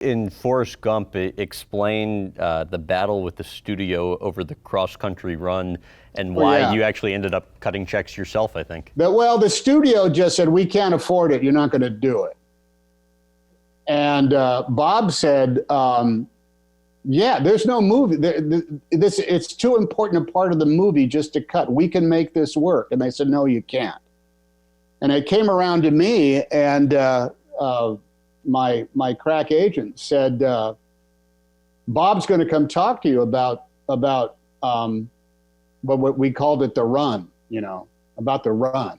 In Forrest Gump, it explained the battle with the studio over the cross-country run and Oh, why yeah. you actually ended up cutting checks yourself, I think. Well, the studio just said, we can't afford it. You're not going to do it. And Bob said, yeah, there's no movie. It's too important a part of the movie just to cut. We can make this work. And they said, no, you can't. And it came around to me, and my crack agent said, Bob's going to come talk to you about what we called it, the run, about the run.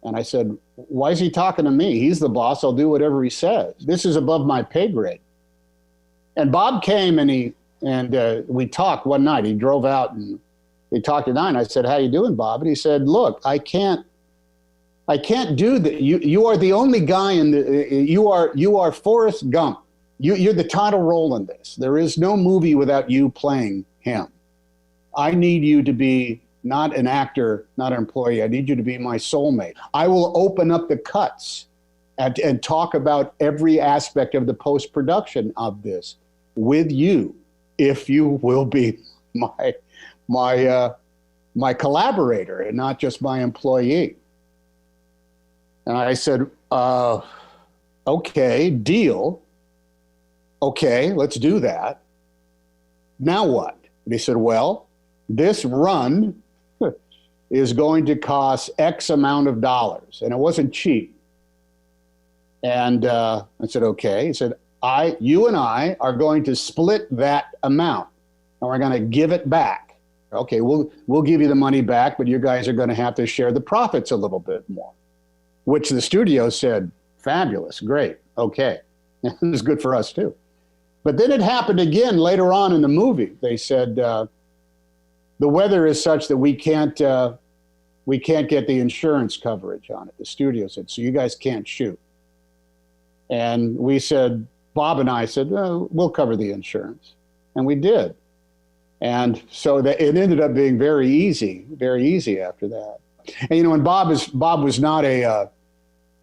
And I said, why is he talking to me? He's the boss. I'll do whatever he says. This is above my pay grade. And Bob came and we talked one night. He drove out and we talked at night. And I said, how you doing, Bob? And he said, look, I can't do that. You are the only guy you are Forrest Gump. You're the title role in this. There is no movie without you playing him. I need you to be not an actor, not an employee. I need you to be my soulmate. I will open up the cuts and talk about every aspect of the post-production of this with you, if you will be my collaborator and not just my employee. And I said, okay, deal. Okay, let's do that. Now what? And he said, well, this run is going to cost X amount of dollars. And it wasn't cheap. And I said, okay. He said, you and I are going to split that amount, and we're going to give it back. Okay, we'll give you the money back, but you guys are going to have to share the profits a little bit more, which the studio said, fabulous, great, okay. It was good for us too. But then it happened again later on in the movie. They said, the weather is such that we can't get the insurance coverage on it. The studio said, so you guys can't shoot. And we said, Bob and I said, we'll cover the insurance. And we did. And so it ended up being very easy after that. And and Bob was not a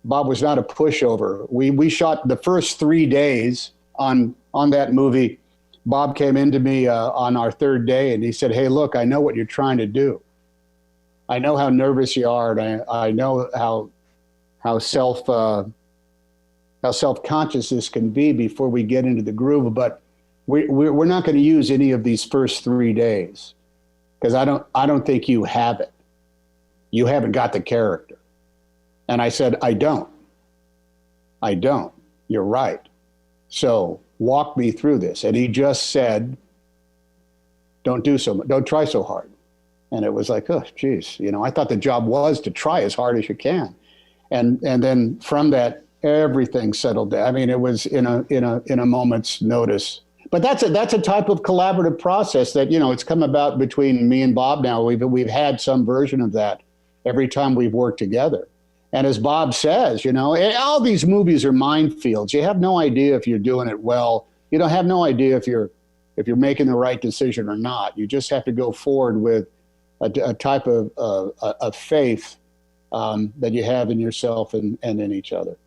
pushover. We shot the first 3 days on that movie. Bob came into me on our third day and he said, hey, look, I know what you're trying to do. I know how nervous you are, and I know how self-conscious this can be before we get into the groove, but we're not going to use any of these first 3 days because I don't think you have it. You haven't got the character. And I said, I don't. You're right. So walk me through this. And he just said, don't try so hard. And it was like, oh, geez, I thought the job was to try as hard as you can. And then from that, everything settled down. I mean, it was in a moment's notice. But that's a type of collaborative process that, it's come about between me and Bob now. We've had some version of that every time we've worked together. And as Bob says, all these movies are minefields. You have no idea if you're doing it well. You don't have no idea if you're making the right decision or not. You just have to go forward with a type of faith that you have in yourself and in each other.